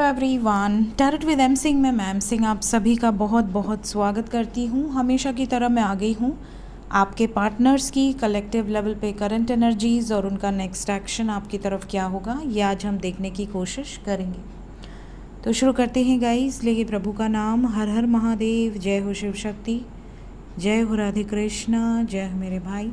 Everyone, tarot with M Singh में ma'am Singh आप सभी का बहुत बहुत स्वागत करती हूँ। हमेशा की तरह मैं आ गई हूँ आपके पार्टनर्स की कलेक्टिव लेवल पे करंट एनर्जीज़ और उनका नेक्स्ट एक्शन आपकी तरफ क्या होगा ये आज हम देखने की कोशिश करेंगे। तो शुरू करते हैं गाइस। लेके प्रभु का नाम। हर हर महादेव। जय हो शिव शक्ति, जय हो राधे कृष्णा, जय हो मेरे भाई।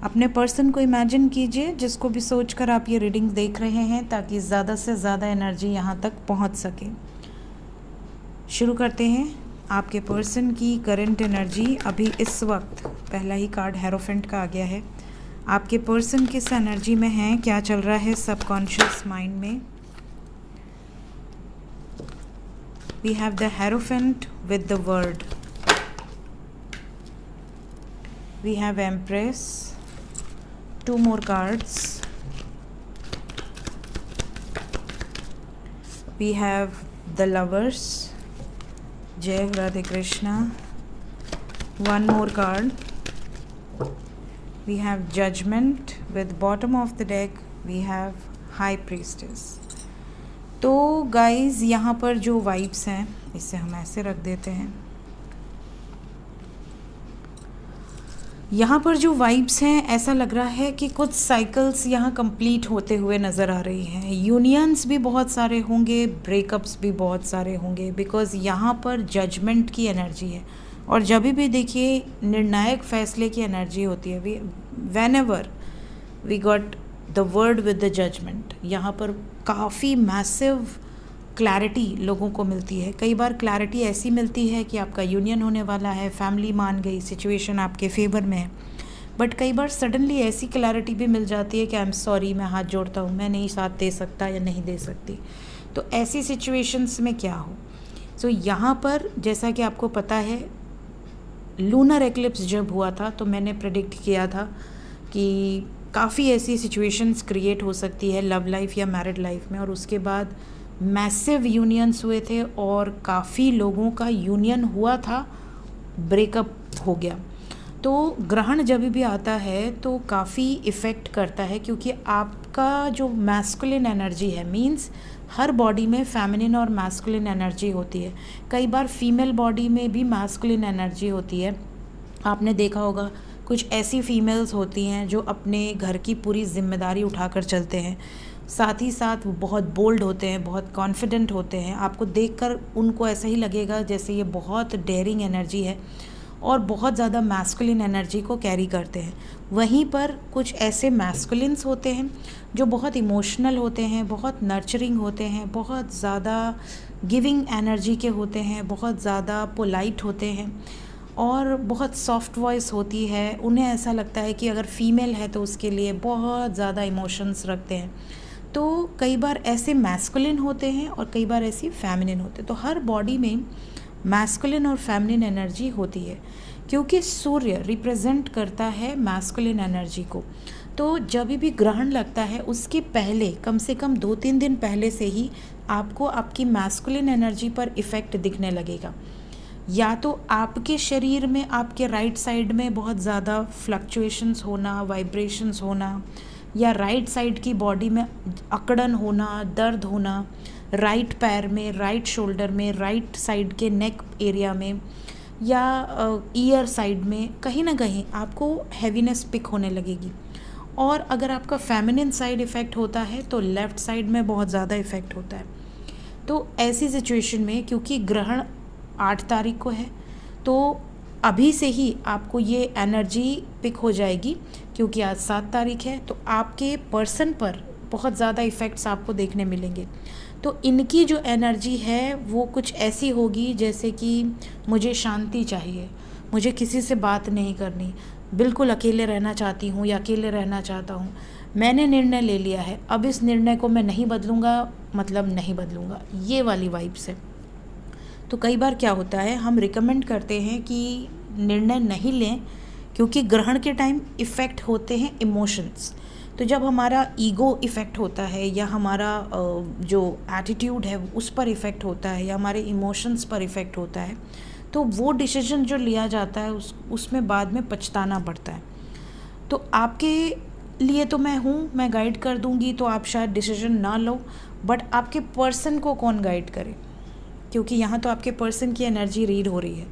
अपने पर्सन को इमेजिन कीजिए जिसको भी सोचकर आप ये रीडिंग देख रहे हैं, ताकि ज़्यादा से ज़्यादा एनर्जी यहाँ तक पहुँच सके। शुरू करते हैं आपके पर्सन की करंट एनर्जी। अभी इस वक्त पहला ही कार्ड हेरोफेंट का आ गया है। आपके पर्सन किस एनर्जी में है, क्या चल रहा है सबकॉन्शियस माइंड में। We have the hierophant with the world, we have empress, two more cards. We have the lovers, Jai Radhe Krishna. One more card. We have judgment. With bottom of the deck we have high priestess. तो guys यहाँ पर जो vibes हैं इसे हम ऐसे रख देते हैं। यहाँ पर जो वाइब्स हैं ऐसा लग रहा है कि कुछ साइकिल्स यहाँ कंप्लीट होते हुए नज़र आ रही हैं। यूनियंस भी बहुत सारे होंगे, ब्रेकअप्स भी बहुत सारे होंगे, बिकॉज़ यहाँ पर जजमेंट की एनर्जी है। और जब भी देखिए निर्णायक फैसले की एनर्जी होती है। Whenever we got the world with the judgement, यहाँ पर काफ़ी मैसिव क्लैरिटी लोगों को मिलती है। कई बार क्लैरिटी ऐसी मिलती है कि आपका यूनियन होने वाला है, फैमिली मान गई, सिचुएशन आपके फेवर में है। बट कई बार सडनली ऐसी क्लैरिटी भी मिल जाती है कि आई एम सॉरी, मैं हाथ जोड़ता हूँ, मैं नहीं साथ दे सकता या नहीं दे सकती। तो ऐसी सिचुएशंस में क्या हो। सो यहाँ पर जैसा कि आपको पता है लूनर एक्लिप्स जब हुआ था तो मैंने प्रेडिक्ट किया था कि काफ़ी ऐसी सिचुएशंस क्रिएट हो सकती है लव लाइफ या मैरिड लाइफ में। और उसके बाद मैसिव यूनियंस हुए थे और काफ़ी लोगों का यूनियन हुआ था, ब्रेकअप हो गया। तो ग्रहण जब भी आता है तो काफ़ी इफ़ेक्ट करता है, क्योंकि आपका जो मैस्कुलिन एनर्जी है, मींस हर बॉडी में फेमिनिन और मैस्कुलिन एनर्जी होती है। कई बार फीमेल बॉडी में भी मैस्कुलिन एनर्जी होती है। आपने देखा होगा कुछ ऐसी फीमेल्स होती हैं जो अपने घर की पूरी जिम्मेदारी उठाकर चलते हैं, साथ ही साथ वो बहुत बोल्ड होते हैं, बहुत कॉन्फिडेंट होते हैं। आपको देखकर उनको ऐसा ही लगेगा जैसे ये बहुत डेयरिंग एनर्जी है और बहुत ज़्यादा मैस्कुलिन एनर्जी को कैरी करते हैं। वहीं पर कुछ ऐसे मैस्कुलिन्स होते हैं जो बहुत इमोशनल होते हैं, बहुत नर्चरिंग होते हैं, बहुत ज़्यादा गिविंग एनर्जी के होते हैं, बहुत ज़्यादा पोलाइट होते हैं और बहुत सॉफ्ट वॉइस होती है। उन्हें ऐसा लगता है कि अगर फीमेल है तो उसके लिए बहुत ज़्यादा इमोशंस रखते हैं। तो कई बार ऐसे मैस्कुलिन होते हैं और कई बार ऐसी फेमिनिन होते हैं। तो हर बॉडी में मैस्कुलिन और फेमिनिन एनर्जी होती है, क्योंकि सूर्य रिप्रेजेंट करता है मैस्कुलिन एनर्जी को। तो जब भी ग्रहण लगता है उसके पहले कम से कम 2-3 दिन पहले से ही आपको आपकी मैस्कुलिन एनर्जी पर इफ़ेक्ट दिखने लगेगा। या तो आपके शरीर में आपके राइट साइड में बहुत ज़्यादा फ्लक्चुएशंस होना, वाइब्रेशंस होना, या राइट साइड की बॉडी में अकड़न होना, दर्द होना, राइट पैर में, राइट शोल्डर में, राइट साइड के नेक एरिया में, या ईयर साइड में कहीं ना कहीं आपको हैवीनेस पिक होने लगेगी। और अगर आपका फेमिनिन साइड इफ़ेक्ट होता है तो लेफ़्ट साइड में बहुत ज़्यादा इफ़ेक्ट होता है। तो ऐसी सिचुएशन में क्योंकि ग्रहण 8 तारीख को है तो अभी से ही आपको ये एनर्जी पिक हो जाएगी, क्योंकि आज 7 तारीख है। तो आपके पर्सन पर बहुत ज़्यादा इफ़ेक्ट्स आपको देखने मिलेंगे। तो इनकी जो एनर्जी है वो कुछ ऐसी होगी जैसे कि मुझे शांति चाहिए, मुझे किसी से बात नहीं करनी, बिल्कुल अकेले रहना चाहती हूँ या अकेले रहना चाहता हूँ, मैंने निर्णय ले लिया है, अब इस निर्णय को मैं नहीं बदलूँगा, मतलब नहीं बदलूँगा, ये वाली वाइब्स है। तो कई बार क्या होता है हम रिकमेंड करते हैं कि निर्णय नहीं लें, क्योंकि ग्रहण के टाइम इफ़ेक्ट होते हैं इमोशंस। तो जब हमारा ईगो इफ़ेक्ट होता है या हमारा जो एटीट्यूड है उस पर इफ़ेक्ट होता है या हमारे इमोशंस पर इफ़ेक्ट होता है, तो वो डिसीजन जो लिया जाता है उसमें बाद में पछताना पड़ता है। तो आपके लिए तो मैं हूँ, मैं गाइड कर दूँगी तो आप शायद डिसीजन ना लो, बट आपके पर्सन को कौन गाइड करे, क्योंकि यहाँ तो आपके पर्सन की एनर्जी रीड हो रही है।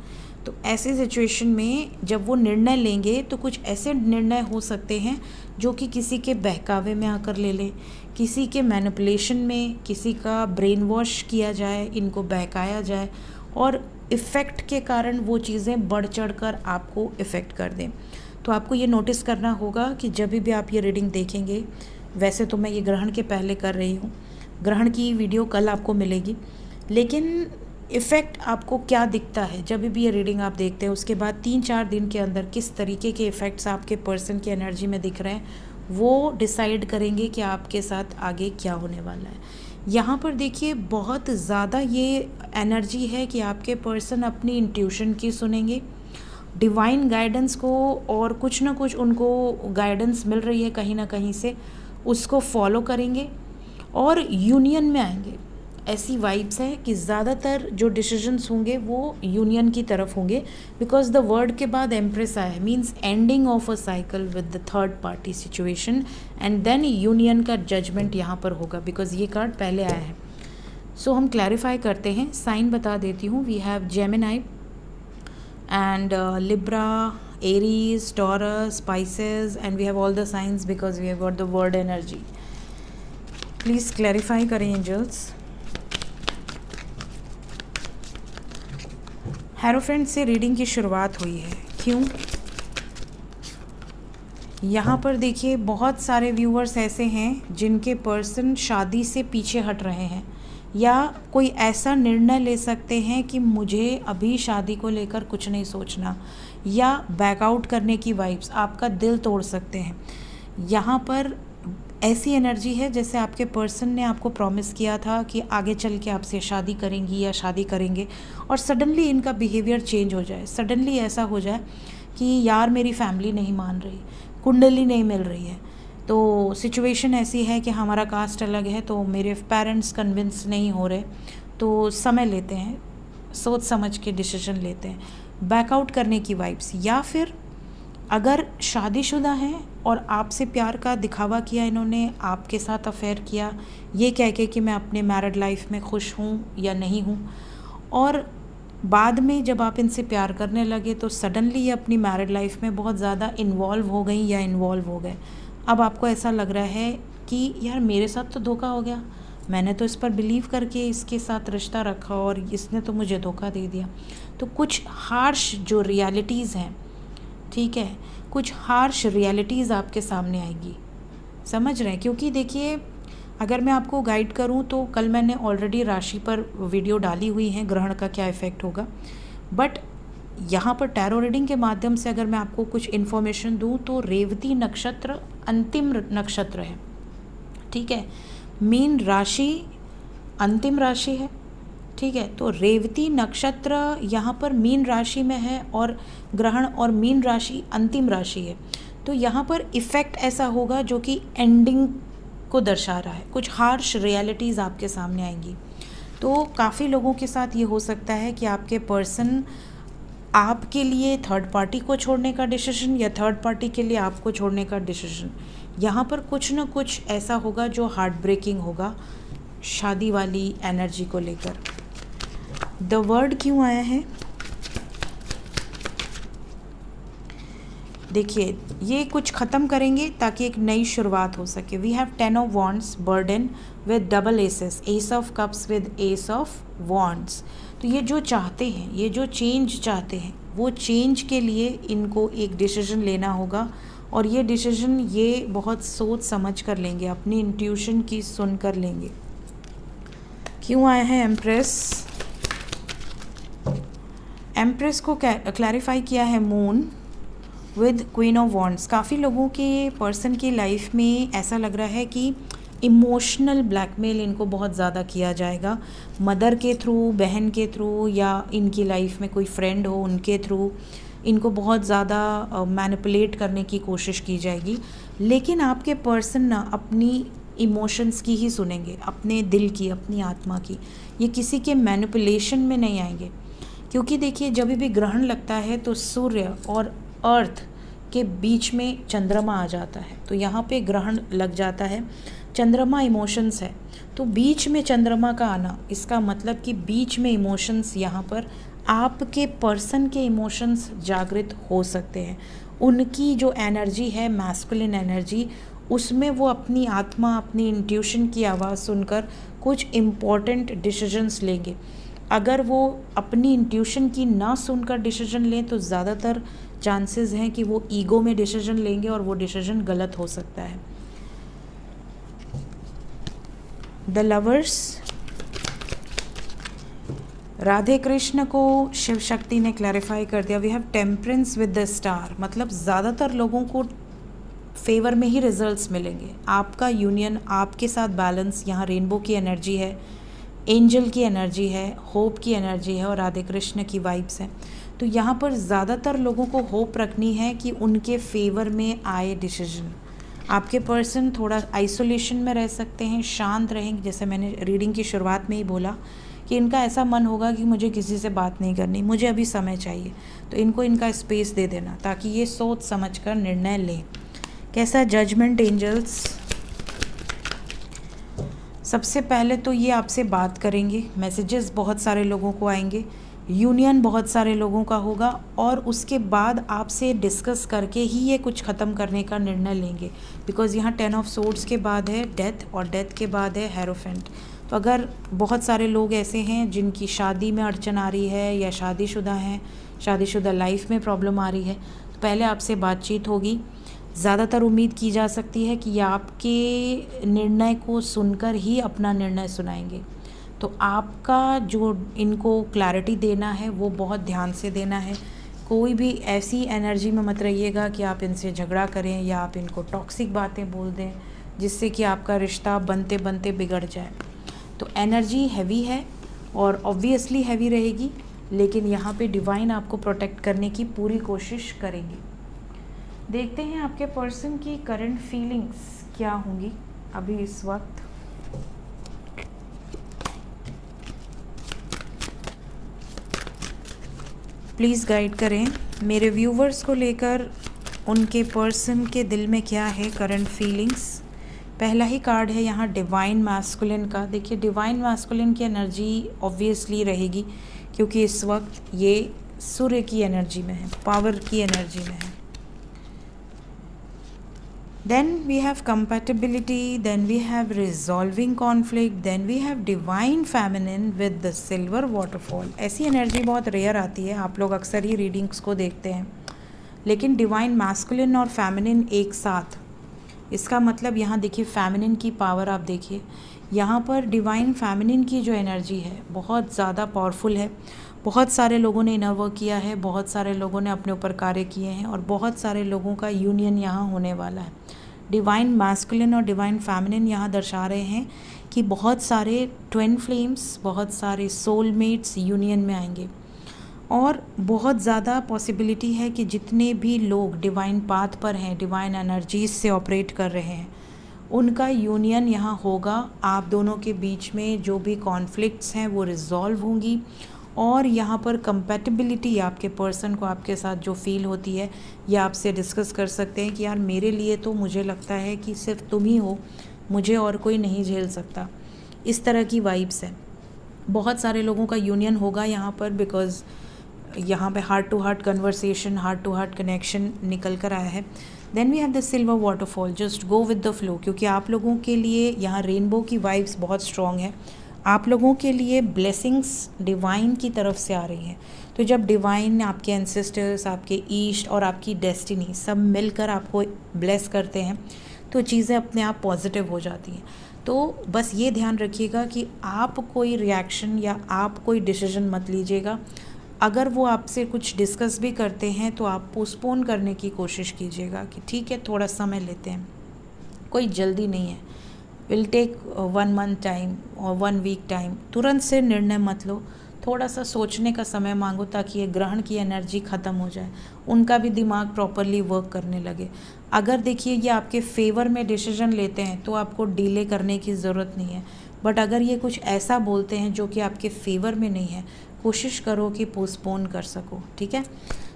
तो ऐसे सिचुएशन में जब वो निर्णय लेंगे तो कुछ ऐसे निर्णय हो सकते हैं जो कि किसी के बहकावे में आकर ले लें, किसी के मैनिपुलेशन में, किसी का ब्रेन वॉश किया जाए, इनको बहकाया जाए और इफ़ेक्ट के कारण वो चीज़ें बढ़ चढ़ कर आपको इफ़ेक्ट कर दें। तो आपको ये नोटिस करना होगा कि जब भी आप ये रीडिंग देखेंगे, वैसे तो मैं ये ग्रहण के पहले कर रही हूँ, ग्रहण की वीडियो कल आपको मिलेगी, लेकिन इफ़ेक्ट आपको क्या दिखता है जब भी ये रीडिंग आप देखते हैं, उसके बाद 3-4 दिन के अंदर किस तरीके के इफ़ेक्ट्स आपके पर्सन की एनर्जी में दिख रहे हैं, वो डिसाइड करेंगे कि आपके साथ आगे क्या होने वाला है। यहाँ पर देखिए बहुत ज़्यादा ये एनर्जी है कि आपके पर्सन अपनी इंट्यूशन की सुनेंगे, डिवाइन गाइडेंस को, और कुछ ना कुछ उनको गाइडेंस मिल रही है कहीं ना कहीं से, उसको फॉलो करेंगे और यूनियन में आएंगे। ऐसी वाइब्स है कि ज़्यादातर जो डिसीजंस होंगे वो यूनियन की तरफ होंगे, बिकॉज द वर्ड के बाद एम्प्रेस आया है, means ending of a cycle with the third party situation, and then union का जजमेंट यहाँ पर होगा, बिकॉज ये कार्ड पहले आया है। सो हम क्लैरिफाई करते हैं, साइन बता देती हूँ। We have Gemini and Libra, Aries, Taurus, Pisces, and we have all the signs because we have got the world energy. Please clarify करें एंजल्स। हेरोफेंट से रीडिंग की शुरुआत हुई है, क्यों? यहाँ पर देखिए बहुत सारे व्यूअर्स ऐसे हैं जिनके पर्सन शादी से पीछे हट रहे हैं, या कोई ऐसा निर्णय ले सकते हैं कि मुझे अभी शादी को लेकर कुछ नहीं सोचना, या बैकआउट करने की वाइब्स आपका दिल तोड़ सकते हैं। यहाँ पर ऐसी एनर्जी है जैसे आपके पर्सन ने आपको प्रॉमिस किया था कि आगे चल के आपसे शादी करेंगी या शादी करेंगे, और सडनली इनका बिहेवियर चेंज हो जाए, सडनली ऐसा हो जाए कि यार मेरी फैमिली नहीं मान रही, कुंडली नहीं मिल रही है, तो सिचुएशन ऐसी है कि हमारा कास्ट अलग है, तो मेरे पेरेंट्स कन्विंस नहीं हो रहे, तो समय लेते हैं, सोच समझ के डिसीजन लेते हैं, बैकआउट करने की वाइब्स। या फिर अगर शादीशुदा हैं और आपसे प्यार का दिखावा किया इन्होंने, आपके साथ अफेयर किया ये कह के कि मैं अपने मैरिड लाइफ में खुश हूँ या नहीं हूँ, और बाद में जब आप इनसे प्यार करने लगे तो सडनली ये अपनी मैरिड लाइफ में बहुत ज़्यादा इन्वॉल्व हो गई या इन्वॉल्व हो गए। अब आपको ऐसा लग रहा है कि यार मेरे साथ तो धोखा हो गया, मैंने तो इस पर बिलीव करके इसके साथ रिश्ता रखा और इसने तो मुझे धोखा दे दिया। तो कुछ हार्श जो रियलिटीज़ हैं, ठीक है, कुछ हार्श रियलिटीज़ आपके सामने आएगी, समझ रहे हैं? क्योंकि देखिए अगर मैं आपको गाइड करूं तो कल मैंने ऑलरेडी राशि पर वीडियो डाली हुई है, ग्रहण का क्या इफ़ेक्ट होगा, बट यहाँ पर टैरो रीडिंग के माध्यम से अगर मैं आपको कुछ इन्फॉर्मेशन दूं तो रेवती नक्षत्र अंतिम नक्षत्र है, ठीक है, मीन राशि अंतिम राशि है, ठीक है। तो रेवती नक्षत्र यहाँ पर मीन राशि में है और ग्रहण और मीन राशि अंतिम राशि है, तो यहाँ पर इफ़ेक्ट ऐसा होगा जो कि एंडिंग को दर्शा रहा है, कुछ हार्श रियलिटीज़ आपके सामने आएंगी। तो काफ़ी लोगों के साथ ये हो सकता है कि आपके पर्सन आपके लिए थर्ड पार्टी को छोड़ने का डिसीजन या थर्ड पार्टी के लिए आपको छोड़ने का डिसीजन, यहाँ पर कुछ ना कुछ ऐसा होगा जो हार्ट ब्रेकिंग होगा शादी वाली एनर्जी को लेकर। द वर्ड क्यों आया है? देखिए ये कुछ ख़त्म करेंगे ताकि एक नई शुरुआत हो सके। We have 10 of wands burden with double aces, ace of cups with ace of wands. तो ये जो चाहते हैं, ये जो चेंज चाहते हैं, वो चेंज के लिए इनको एक डिसीजन लेना होगा, और ये डिसीजन ये बहुत सोच समझ कर लेंगे, अपनी इंट्यूशन की सुन कर लेंगे। क्यों आया है एम्प्रेस? एम्प्रेस को क्लैरिफाई किया है moon with queen of wands. काफ़ी लोगों के पर्सन की लाइफ में ऐसा लग रहा है कि इमोशनल ब्लैकमेल इनको बहुत ज़्यादा किया जाएगा, मदर के थ्रू, बहन के थ्रू, या इनकी लाइफ में कोई फ्रेंड हो उनके थ्रू इनको बहुत ज़्यादा मैनिपुलेट करने की कोशिश की जाएगी। लेकिन आपके पर्सन ना अपनी इमोशंस की ही सुनेंगे, अपने दिल की, अपनी आत्मा की, ये किसी के मैनिपुलेशन में नहीं आएंगे। क्योंकि देखिए जब भी ग्रहण लगता है तो सूर्य और अर्थ के बीच में चंद्रमा आ जाता है, तो यहाँ पे ग्रहण लग जाता है, चंद्रमा इमोशंस है, तो बीच में चंद्रमा का आना, इसका मतलब कि बीच में इमोशंस, यहाँ पर आपके पर्सन के इमोशंस जागृत हो सकते हैं। उनकी जो एनर्जी है मैस्कुलिन एनर्जी, उसमें वो अपनी आत्मा, अपनी इंट्यूशन की आवाज़ सुनकर कुछ इम्पॉर्टेंट डिसीजंस लेंगे। अगर वो अपनी इंट्यूशन की ना सुनकर डिसीजन लें तो ज़्यादातर चांसेस हैं कि वो ईगो में डिसीजन लेंगे और वो डिसीजन गलत हो सकता है। द लवर्स, राधे कृष्ण को शिव शक्ति ने क्लैरिफाई कर दिया। We have temperance with the star, मतलब ज़्यादातर लोगों को फेवर में ही रिजल्ट्स मिलेंगे। आपका यूनियन, आपके साथ बैलेंस, यहाँ रेनबो की एनर्जी है, एंजल की एनर्जी है, होप की एनर्जी है और राधे कृष्ण की वाइब्स हैं। तो यहाँ पर ज़्यादातर लोगों को होप रखनी है कि उनके फेवर में आए डिसीजन। आपके पर्सन थोड़ा आइसोलेशन में रह सकते हैं, शांत रहेंगे, जैसे मैंने रीडिंग की शुरुआत में ही बोला कि इनका ऐसा मन होगा कि मुझे किसी से बात नहीं करनी, मुझे अभी समय चाहिए। तो इनको इनका स्पेस दे देना ताकि ये सोच समझ कर निर्णय लें। कैसा जजमेंट एंजल्स? सबसे पहले तो ये आपसे बात करेंगे, मैसेजेस बहुत सारे लोगों को आएंगे, यूनियन बहुत सारे लोगों का होगा और उसके बाद आपसे डिस्कस करके ही ये कुछ ख़त्म करने का निर्णय लेंगे। बिकॉज़ यहाँ 10 ऑफ सोर्ड्स के बाद है डेथ और डेथ के बाद है हेरोफेंट। तो अगर बहुत सारे लोग ऐसे हैं जिनकी शादी में अड़चन आ रही है या शादीशुदा हैं, शादीशुदा लाइफ में प्रॉब्लम आ रही है, तो पहले आपसे बातचीत होगी। ज़्यादातर उम्मीद की जा सकती है कि ये आपके निर्णय को सुनकर ही अपना निर्णय सुनाएंगे। तो आपका जो इनको क्लैरिटी देना है वो बहुत ध्यान से देना है। कोई भी ऐसी एनर्जी में मत रहिएगा कि आप इनसे झगड़ा करें या आप इनको टॉक्सिक बातें बोल दें जिससे कि आपका रिश्ता बनते बनते बिगड़ जाए। तो एनर्जी हैवी है और ऑब्वियसली हैवी रहेगी, लेकिन यहाँ पे डिवाइन आपको प्रोटेक्ट करने की पूरी कोशिश करेंगे। देखते हैं आपके पर्सन की करंट फीलिंग्स क्या होंगी अभी इस वक्त। प्लीज़ गाइड करें मेरे व्यूवर्स को लेकर उनके पर्सन के दिल में क्या है करंट फीलिंग्स। पहला ही कार्ड है यहाँ डिवाइन मैस्कुलिन का। देखिए डिवाइन मैस्कुलिन की एनर्जी ऑब्वियसली रहेगी क्योंकि इस वक्त ये सूर्य की एनर्जी में है, पावर की एनर्जी में है। Then we have compatibility, then we have resolving conflict, then we have divine feminine with the silver waterfall। ऐसी एनर्जी बहुत रेयर आती है, आप लोग अक्सर ही रीडिंग्स को देखते हैं, लेकिन डिवाइन मैस्कुलिन और फेमिनिन एक साथ, इसका मतलब यहाँ देखिए फेमिनिन की पावर आप देखिए, यहाँ पर डिवाइन फेमिनिन की जो एनर्जी है बहुत ज़्यादा पावरफुल है। बहुत सारे लोगों ने इनर वर्क किया है, बहुत सारे लोगों ने अपने ऊपर कार्य किए हैं और बहुत सारे लोगों का यूनियन यहाँ होने वाला है। डिवाइन मैस्कुलिन और डिवाइन फेमिनिन यहाँ दर्शा रहे हैं कि बहुत सारे ट्विन फ्लेम्स, बहुत सारे सोलमेट्स यूनियन में आएंगे और बहुत ज़्यादा पॉसिबिलिटी है कि जितने भी लोग डिवाइन पाथ पर हैं, डिवाइन एनर्जीज से ऑपरेट कर रहे हैं, उनका यूनियन यहाँ होगा। आप दोनों के बीच में जो भी कॉन्फ्लिक्ट्स हैं वो रिजॉल्व होंगी और यहाँ पर कंपैटिबिलिटी आपके पर्सन को आपके साथ जो फील होती है, ये आपसे डिस्कस कर सकते हैं कि यार मेरे लिए तो मुझे लगता है कि सिर्फ तुम ही हो, मुझे और कोई नहीं झेल सकता। इस तरह की वाइब्स है। बहुत सारे लोगों का यूनियन होगा यहाँ पर बिकॉज़ यहाँ पे heart to heart conversation, heart to heart connection निकल कर आया है। Then we have the silver waterfall, just go with the flow, क्योंकि आप लोगों के लिए यहाँ रेनबो की वाइब्स बहुत स्ट्रॉन्ग है। आप लोगों के लिए ब्लेसिंग्स डिवाइन की तरफ से आ रही हैं। तो जब डिवाइन, आपके एंसेस्टर्स, आपके ईस्ट और आपकी डेस्टिनी सब मिलकर आपको ब्लेस करते हैं तो चीज़ें अपने आप पॉजिटिव हो जाती हैं। तो बस ये ध्यान रखिएगा कि आप कोई रिएक्शन या आप कोई डिसीजन मत लीजिएगा। अगर वो आपसे कुछ डिस्कस भी करते हैं तो आप पोस्टपोन करने की कोशिश कीजिएगा कि ठीक है थोड़ा समय लेते हैं, कोई जल्दी नहीं है, विल टेक 1 मंथ टाइम और 1 वीक टाइम। तुरंत से निर्णय मत लो, थोड़ा सा सोचने का समय मांगो ताकि ये ग्रहण की एनर्जी ख़त्म हो जाए, उनका भी दिमाग प्रॉपरली वर्क करने लगे। अगर देखिए ये आपके फेवर में डिसीजन लेते हैं तो आपको डिले करने की ज़रूरत नहीं है, बट अगर ये कुछ ऐसा बोलते हैं जो कि आपके फेवर में नहीं है, कोशिश करो कि पोस्टपोन कर सको। ठीक है,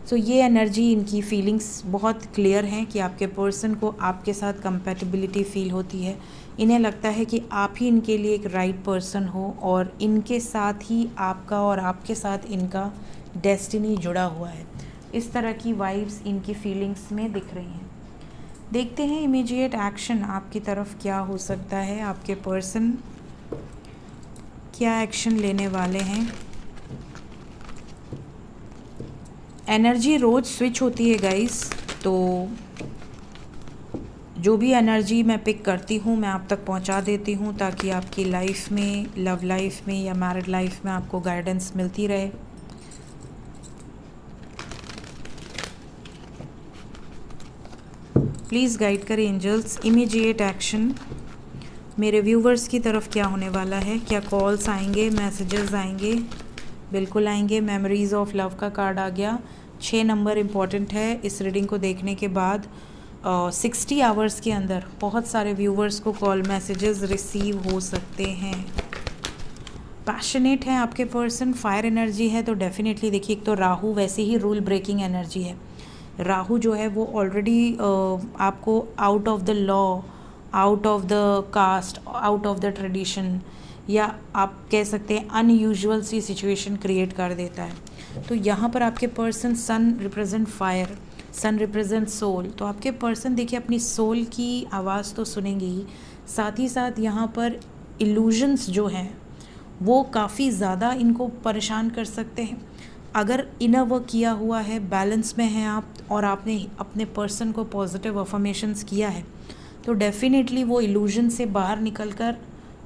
सो ये एनर्जी, इनकी फीलिंग्स बहुत क्लियर हैं कि आपके पर्सन को आपके साथ कंपैटिबिलिटी फील होती है। इन्हें लगता है कि आप ही इनके लिए एक राइट पर्सन हो और इनके साथ ही आपका और आपके साथ इनका डेस्टिनी जुड़ा हुआ है। इस तरह की वाइब्स इनकी फीलिंग्स में दिख रही हैं। देखते हैं इमीडिएट एक्शन आपकी तरफ क्या हो सकता है। आपके पर्सन क्या एक्शन लेने वाले हैं। एनर्जी रोज़ स्विच होती है गाइस, तो जो भी एनर्जी मैं पिक करती हूँ मैं आप तक पहुँचा देती हूँ, ताकि आपकी लाइफ में, लव लाइफ में या मैरिड लाइफ में आपको गाइडेंस मिलती रहे। प्लीज़ गाइड करें एंजल्स, इमीडिएट एक्शन मेरे व्यूवर्स की तरफ क्या होने वाला है। क्या कॉल्स आएंगे, मैसेजेस आएंगे? बिल्कुल आएंगे। मेमोरीज ऑफ लव का कार्ड आ गया। 6 नंबर इम्पॉर्टेंट है। इस रीडिंग को देखने के बाद 60 आवर्स के अंदर बहुत सारे व्यूवर्स को कॉल मैसेजेस रिसीव हो सकते हैं। पैशनेट है आपके पर्सन, फायर एनर्जी है, तो डेफिनेटली देखिए, एक तो राहु वैसे ही रूल ब्रेकिंग एनर्जी है। राहु जो है वो ऑलरेडी आपको out of the law, out of the caste, out of the tradition, या आप कह सकते हैं अनयूजुअल सी सिचुएशन क्रिएट कर देता है। तो यहाँ पर आपके पर्सन, सन रिप्रेजेंट फायर, सन रिप्रेजेंट सोल, तो आपके पर्सन देखिए अपनी सोल की आवाज़ तो सुनेंगे ही, साथ ही साथ यहाँ पर इल्यूजन्स जो हैं वो काफ़ी ज़्यादा इनको परेशान कर सकते हैं। अगर इनर वर्क किया हुआ है, बैलेंस में हैं आप, और आपने अपने पर्सन को पॉजिटिव अफर्मेशंस किया है, तो डेफिनेटली वो इल्यूजन से बाहर निकलकर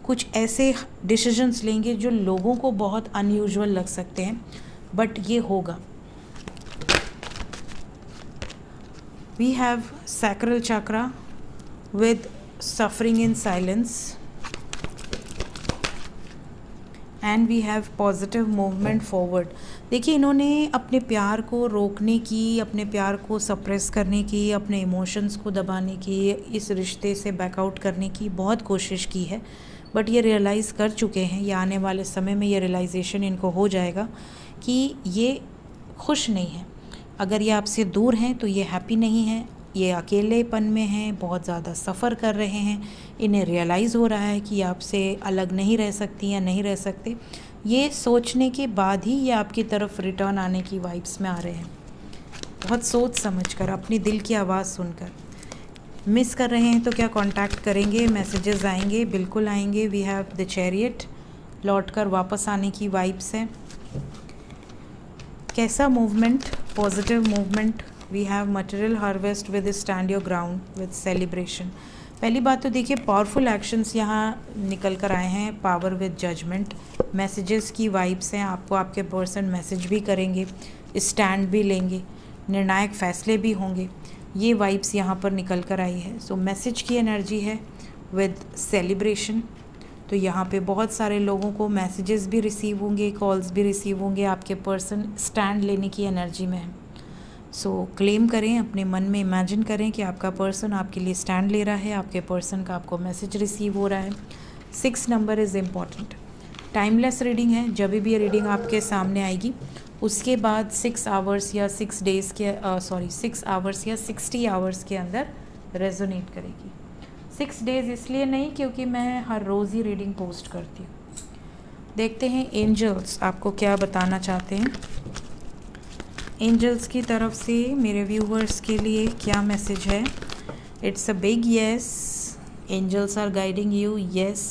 कुछ ऐसे डिसीजंस लेंगे जो लोगों को बहुत अनयूजुअल लग सकते हैं, बट ये होगा। We have sacral chakra with suffering in silence and we have positive movement forward. देखिए, इन्होंने अपने प्यार को रोकने की, अपने प्यार को सप्रेस करने की, अपने इमोशंस को दबाने की, इस रिश्ते से बैकआउट करने की बहुत कोशिश की है, बट ये रियलाइज़ कर चुके हैं, या आने वाले समय में ये रियलाइजेशन इनको हो जाएगा कि ये खुश नहीं है। अगर ये आपसे दूर हैं तो ये हैप्पी नहीं है, ये अकेलेपन में हैं, बहुत ज़्यादा सफ़र कर रहे हैं। इन्हें रियलाइज़ हो रहा है कि आपसे अलग नहीं रह सकती या नहीं रह सकते। ये सोचने के बाद ही ये आपकी तरफ रिटर्न आने की वाइब्स में आ रहे हैं, बहुत सोच समझकर, अपनी दिल की आवाज़ सुनकर। मिस कर रहे हैं तो क्या कांटेक्ट करेंगे, मैसेजेस आएंगे? बिल्कुल आएंगे। वी हैव द चैरियट, लौट कर वापस आने की वाइब्स है। कैसा movement? Positive movement. We have material harvest with stand your ground with celebration. पहली बात तो देखिए, पावरफुल एक्शंस यहाँ निकल कर आए हैं। पावर विद जजमेंट, मैसेजेस की वाइब्स हैं। आपको आपके पर्सन मैसेज भी करेंगे, स्टैंड भी लेंगे, निर्णायक फैसले भी होंगे। ये वाइब्स यहाँ पर निकल कर आई है। सो मैसेज की एनर्जी है विद सेलिब्रेशन। तो यहाँ पे बहुत सारे लोगों को मैसेजेस भी रिसीव होंगे, कॉल्स भी रिसीव होंगे। आपके पर्सन स्टैंड लेने की एनर्जी में है। सो क्लेम करें, अपने मन में इमेजिन करें कि आपका पर्सन आपके लिए स्टैंड ले रहा है, आपके पर्सन का आपको मैसेज रिसीव हो रहा है। 6 number is important. Timeless reading है। जब भी ये रीडिंग आपके सामने आएगी उसके बाद 6 आवर्स या 6 डेज़ के 6 आवर्स या 60 आवर्स के अंदर रेजोनेट करेगी। 6 डेज़ इसलिए नहीं क्योंकि मैं हर रोज़ ही रीडिंग पोस्ट करती हूँ। देखते हैं एंजल्स आपको क्या बताना चाहते हैं। एंजल्स की तरफ से मेरे व्यूवर्स के लिए क्या मैसेज है? It's a big yes. Angels are guiding you. Yes,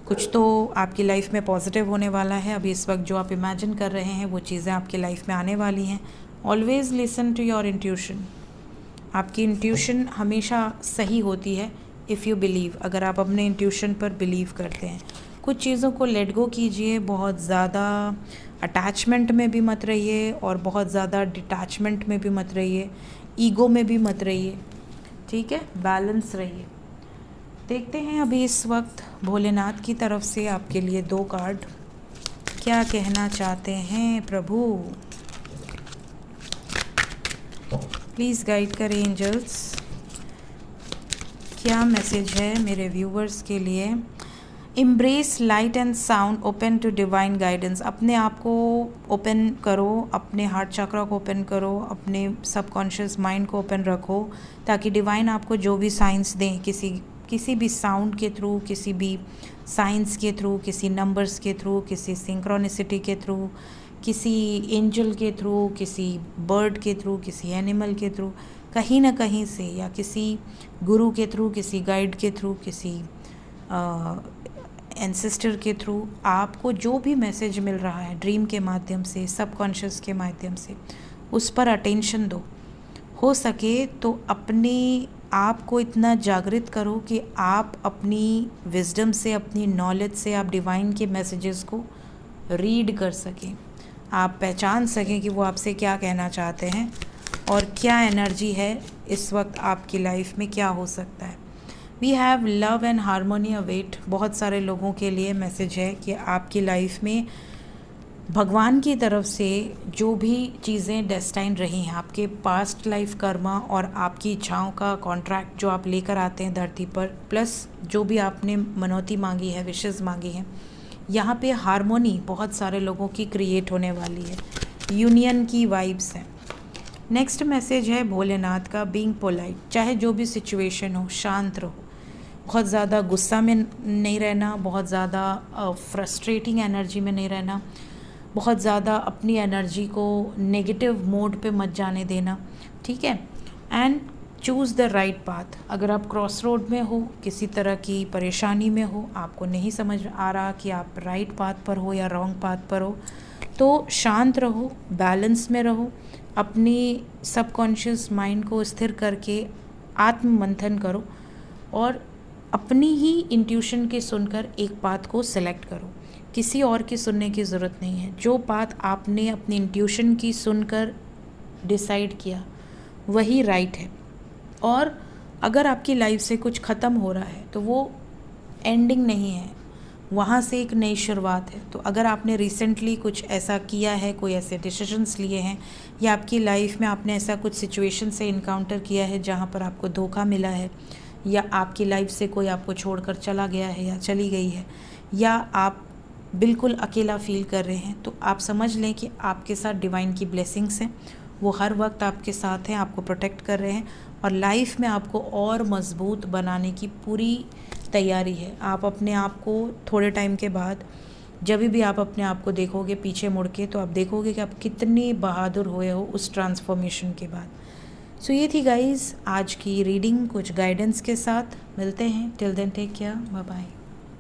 कुछ तो आपकी लाइफ में पॉजिटिव होने वाला है। अभी इस वक्त जो आप इमेजिन कर रहे हैं वो चीज़ें आपकी लाइफ में आने वाली हैं। Always listen to your intuition. आपकी इंट्यूशन हमेशा सही होती है इफ़ यू बिलीव, अगर आप अपने इंट्यूशन पर बिलीव करते हैं। कुछ चीज़ों को लेट गो कीजिए, बहुत ज़्यादा अटैचमेंट में भी मत रहिए और बहुत ज़्यादा डिटैचमेंट में भी मत रहिए, ईगो में भी मत रहिए, ठीक है? बैलेंस रहिए। देखते हैं अभी इस वक्त भोलेनाथ की तरफ से आपके लिए 2 कार्ड क्या कहना चाहते हैं प्रभु। प्लीज़ गाइड करें एंजल्स, क्या मैसेज है मेरे व्यूवर्स के लिए। Embrace light and sound, open to divine guidance. अपने आप को ओपन करो, अपने हार्ट चक्रा को ओपन करो, अपने सबकॉन्शियस माइंड को ओपन रखो, ताकि डिवाइन आपको जो भी साइंस दें, किसी भी साउंड के थ्रू, किसी भी साइंस के थ्रू, किसी नंबर्स के थ्रू, किसी सिंक्रोनिसिटी के थ्रू, किसी एंजल के थ्रू, किसी बर्ड के थ्रू, किसी एनिमल के थ्रू, कहीं ना कहीं से, या किसी गुरु के थ्रू, किसी गाइड के थ्रू, किसी एंसेस्टर के थ्रू, आपको जो भी मैसेज मिल रहा है ड्रीम के माध्यम से, सबकॉन्शियस के माध्यम से, उस पर अटेंशन दो। हो सके तो अपने आप को इतना जागृत करो कि आप अपनी विजडम से, अपनी नॉलेज से आप डिवाइन के मैसेजेस को रीड कर सकें, आप पहचान सकें कि वो आपसे क्या कहना चाहते हैं और क्या एनर्जी है इस वक्त आपकी लाइफ में, क्या हो सकता है। We have love and harmony await. बहुत सारे लोगों के लिए मैसेज है कि आपकी लाइफ में भगवान की तरफ से जो भी चीज़ें डेस्टाइन रही हैं, आपके पास्ट लाइफ कर्मा और आपकी इच्छाओं का कॉन्ट्रैक्ट जो आप लेकर आते हैं धरती पर, प्लस जो भी आपने मनौती मांगी है, विशेज़ मांगी हैं, यहाँ पे हारमोनी बहुत सारे लोगों की क्रिएट होने वाली है, यूनियन की वाइब्स हैं। नेक्स्ट मैसेज है भोलेनाथ का, बीइंग पोलाइट। चाहे जो भी सिचुएशन हो, शांत रहो, बहुत ज़्यादा गुस्सा में नहीं रहना, बहुत ज़्यादा फ्रस्ट्रेटिंग एनर्जी में नहीं रहना, बहुत ज़्यादा अपनी एनर्जी को नेगेटिव मोड पे मत जाने देना, ठीक है। And choose the right path. अगर आप क्रॉस रोड में हो, किसी तरह की परेशानी में हो, आपको नहीं समझ आ रहा कि आप राइट पाथ पर हो या रॉन्ग पाथ पर हो, तो शांत रहो, बैलेंस में रहो, अपनी सबकॉन्शियस माइंड को स्थिर करके आत्म मंथन करो और अपनी ही इंट्यूशन के सुनकर एक पाथ को सेलेक्ट करो। किसी और की सुनने की ज़रूरत नहीं है। जो बात आपने अपनी इंट्यूशन की सुनकर डिसाइड किया वही राइट है। और अगर आपकी लाइफ से कुछ ख़त्म हो रहा है तो वो एंडिंग नहीं है, वहाँ से एक नई शुरुआत है। तो अगर आपने रिसेंटली कुछ ऐसा किया है, कोई ऐसे डिसीजंस लिए हैं, या आपकी लाइफ में आपने ऐसा कुछ सिचुएशन से इनकाउंटर किया है जहाँ पर आपको धोखा मिला है, या आपकी लाइफ से कोई आपको छोड़कर चला गया है या चली गई है, या आप बिल्कुल अकेला फील कर रहे हैं, तो आप समझ लें कि आपके साथ डिवाइन की ब्लेसिंग्स हैं। वो हर वक्त आपके साथ हैं, आपको प्रोटेक्ट कर रहे हैं और लाइफ में आपको और मजबूत बनाने की पूरी तैयारी है। आप अपने आप को थोड़े टाइम के बाद, जब भी आप अपने आप को देखोगे पीछे मुड़ के, तो आप देखोगे कि आप कितने बहादुर हुए हो उस ट्रांसफॉर्मेशन के बाद। सो ये थी गाइज़ आज की रीडिंग, कुछ गाइडेंस के साथ। मिलते हैं, till then take care, bye bye.